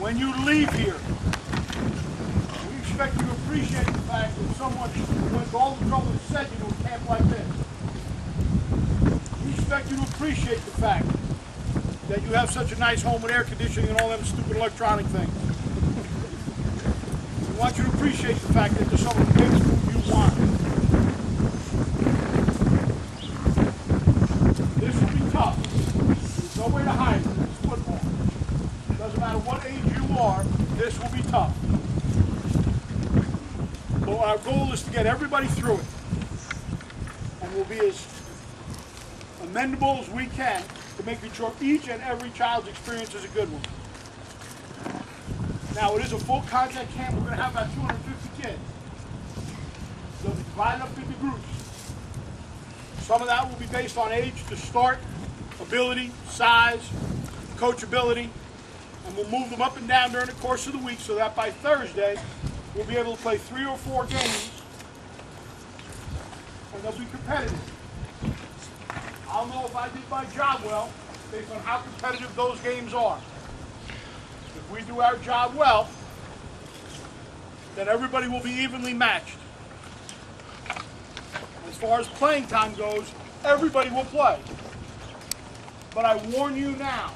when you leave here, we expect you to appreciate the fact that someone went to all the trouble and sent you to a camp like this. We expect you to appreciate the fact that you have such a nice home with air conditioning and all them stupid electronic things. We want you to appreciate the fact that there's some of the biggest food you want. This will be tough. There's no way to hide it. It's football. It doesn't matter what age you are, this will be tough. So our goal is to get everybody through it. And we'll be as amendable as we can to making sure each and every child's experience is a good one. Now, it is a full contact camp. We're going to have about 250 kids. They'll be divided up into groups. Some of that will be based on age to start, ability, size, coachability, and we'll move them up and down during the course of the week so that by Thursday, we'll be able to play 3 or 4 games, and they'll be competitive. I'll know if I did my job well based on how competitive those games are. If we do our job well, then everybody will be evenly matched. As far as playing time goes, everybody will play. But I warn you now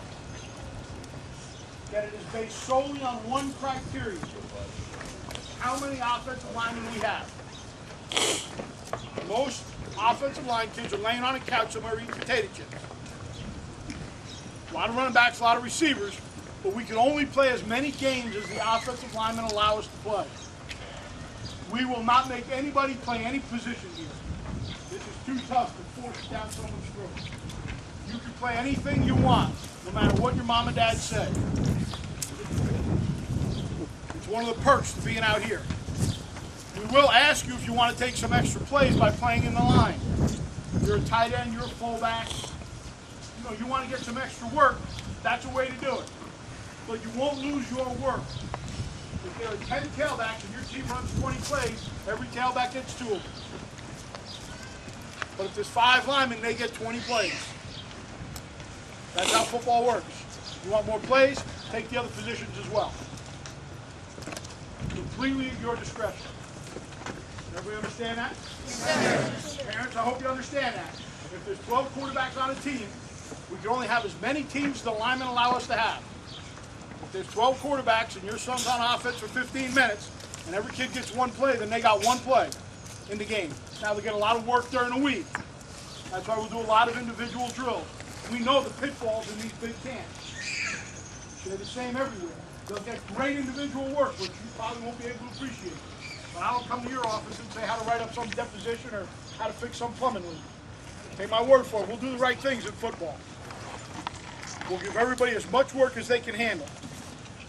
that it is based solely on one criteria. How many offensive linemen we have. Most offensive line kids are laying on a couch somewhere eating potato chips. A lot of running backs, a lot of receivers, but we can only play as many games as the offensive linemen allow us to play. We will not make anybody play any position here. This is too tough to force it down someone's throat. You can play anything you want, no matter what your mom and dad say. It's one of the perks to being out here. We will ask you if you want to take some extra plays by playing in the line. You're a tight end, you're a fullback. You know, you want to get some extra work, that's a way to do it. But you won't lose your work. If there are 10 tailbacks and your team runs 20 plays, every tailback gets 2 of them. But if there's 5 linemen, they get 20 plays. That's how football works. You want more plays, take the other positions as well. Completely at your discretion. Everybody understand that? Yes. Parents, I hope you understand that. If there's 12 quarterbacks on a team, we can only have as many teams as the linemen allow us to have. If there's 12 quarterbacks and your son's on offense for 15 minutes, and every kid gets 1 play, then they got 1 play in the game. Now they get a lot of work during the week. That's why we'll do a lot of individual drills. We know the pitfalls in these big camps. They're the same everywhere. They'll get great individual work, which you probably won't be able to appreciate. But I don't come to your office and say how to write up some deposition or how to fix some plumbing leak. Take my word for it. We'll do the right things in football. We'll give everybody as much work as they can handle.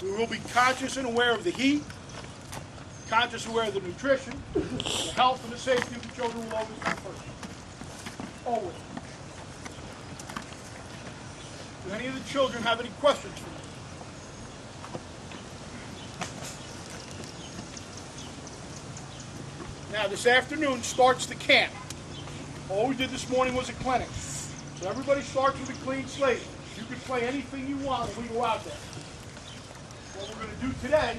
We will be conscious and aware of the heat, conscious and aware of the nutrition, the health and the safety of the children will always come first. Always. Do any of the children have any questions for me? Now, this afternoon starts the camp. All we did this morning was a clinic. So everybody starts with a clean slate. You can play anything you want when we go out there. What we're going to do today,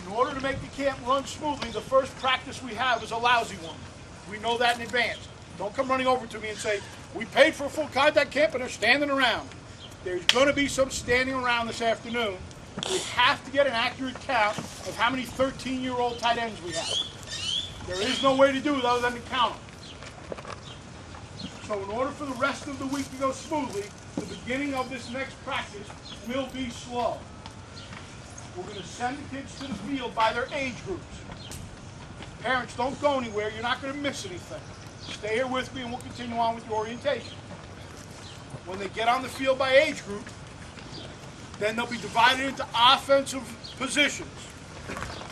in order to make the camp run smoothly, the first practice we have is a lousy one. We know that in advance. Don't come running over to me and say, we paid for a full contact camp and they're standing around. There's going to be some standing around this afternoon. We have to get an accurate count of how many 13-year-old tight ends we have. There is no way to do it other than to count them. So in order for the rest of the week to go smoothly, the beginning of this next practice will be slow. We're going to send the kids to the field by their age groups. Parents, don't go anywhere. You're not going to miss anything. Stay here with me and we'll continue on with your orientation. When they get on the field by age group, then they'll be divided into offensive positions.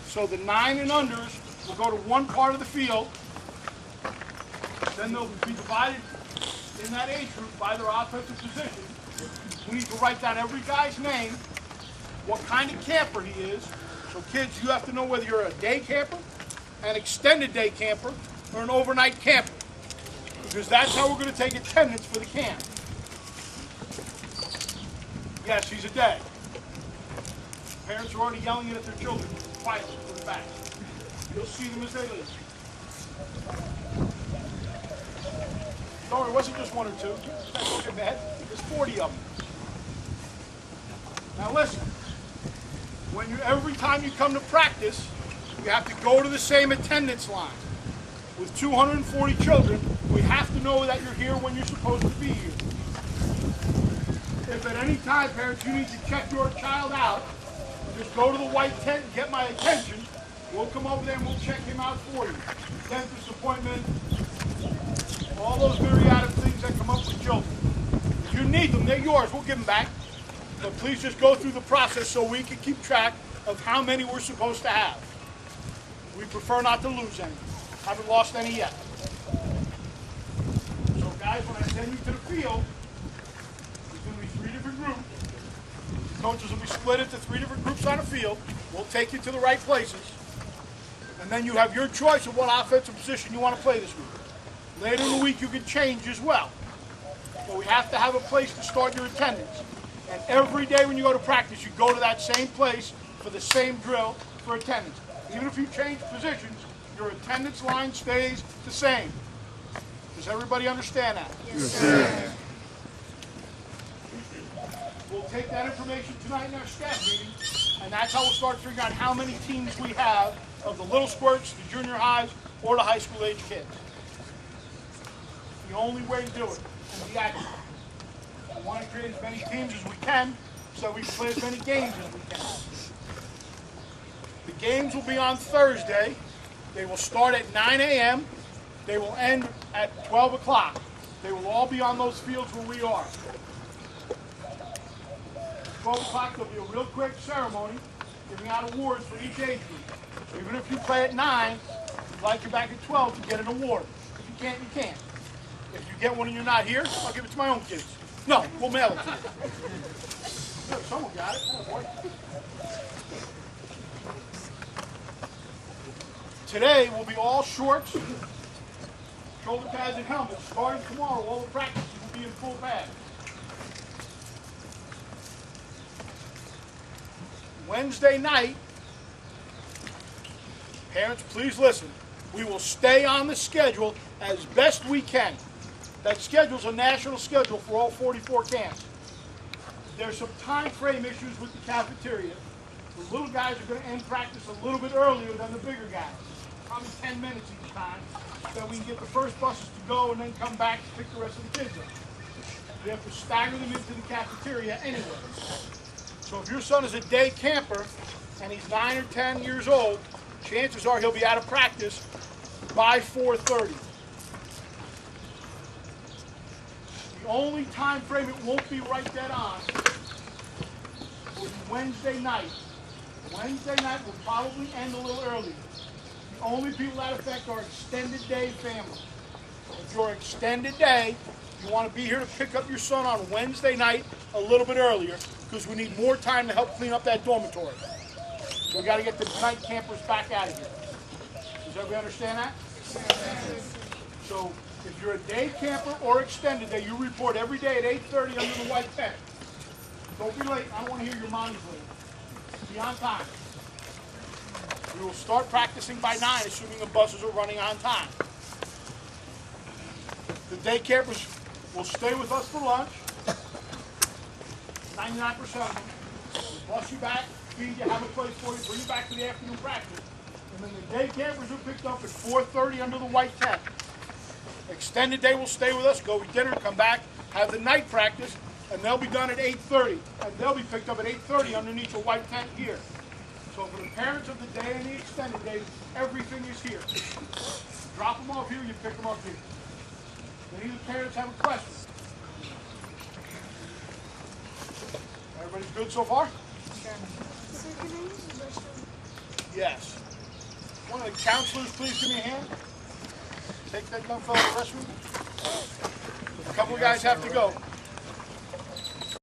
So the 9 and unders will go to one part of the field. Then they'll be divided in that age group by their offensive position. We need to write down every guy's name, what kind of camper he is. So kids, you have to know whether you're a day camper, an extended day camper, or an overnight camper. Because that's how we're going to take attendance for the camp. Yes, he's a day. Parents are already yelling at their children. Quiet, put it back. You'll see them as they leave. Don't worry, it wasn't just one or two. Don't get mad. There's 40 of them. Now listen, every time you come to practice, you have to go to the same attendance line. With 240 children, we have to know that you're here when you're supposed to be here. If at any time, parents, you need to check your child out, just go to the white tent and get my attention. We'll come over there and we'll check him out for you. Dentist appointment, all those myriad of things that come up with children. If you need them, they're yours. We'll give them back. But please just go through the process so we can keep track of how many we're supposed to have. We prefer not to lose any. Haven't lost any yet. So guys, when I send you to the field, there's going to be 3 different groups. The coaches will be split into 3 different groups on the field. We'll take you to the right places. And then you have your choice of what offensive position you want to play this week. Later in the week, you can change as well. But we have to have a place to start your attendance. And every day when you go to practice, you go to that same place for the same drill for attendance. Even if you change positions, your attendance line stays the same. Does everybody understand that? Yes, sir. We'll take that information tonight in our staff meeting, and that's how we'll start figuring out how many teams we have of the little squirts, the junior highs, or the high school age kids. The only way to do it, and be accurate. We want to create as many teams as we can so we can play as many games as we can. The games will be on Thursday. They will start at 9 a.m. They will end at 12 o'clock. They will all be on those fields where we are. 12 o'clock, there'll be a real quick ceremony giving out awards for each age group. So even if you play at 9, you'd like you back at 12 to get an award. If you can't, you can't. If you get one and you're not here, I'll give it to my own kids. No, we'll mail it to you. Good, someone got it. Oh, boy. Today will be all shorts, shoulder pads, and helmets. Starting tomorrow, all the practices will be in full pads. Wednesday night, parents, please listen. We will stay on the schedule as best we can. That schedule's a national schedule for all 44 camps. There's some time frame issues with the cafeteria. The little guys are going to end practice a little bit earlier than the bigger guys. Probably 10 minutes each time, so we can get the first buses to go and then come back to pick the rest of the kids up. We have to stagger them into the cafeteria anyway. So if your son is a day camper and he's 9 or 10 years old, chances are he'll be out of practice by 4:30. The only time frame it won't be right dead on will be Wednesday night. Wednesday night will probably end a little earlier. The only people that affect are extended day families. If you're extended day, you want to be here to pick up your son on Wednesday night a little bit earlier because we need more time to help clean up that dormitory. So we got to get the night campers back out of here. Does everybody understand that? So if you're a day camper or extended day, you report every day at 8:30 under the white tent. Don't be late. I don't want to hear your mom's late. Be on time. We will start practicing by 9, assuming the buses are running on time. The day campers will stay with us for lunch. 99% of them. We'll bus you back, feed you, have a place for you, bring you back to the afternoon practice. And then the day campers are picked up at 4:30 under the white tent. Extended day will stay with us, go eat dinner, come back, have the night practice, and they'll be done at 8:30. And they'll be picked up at 8:30 underneath the white tent here. So for the parents of the day and the extended day, everything is here. Drop them off here, you pick them up here. Any of the parents have a question? Everybody's good so far? Yes. One of the counselors, please give me a hand. Take that young fellow to the restroom. A couple of guys have to go.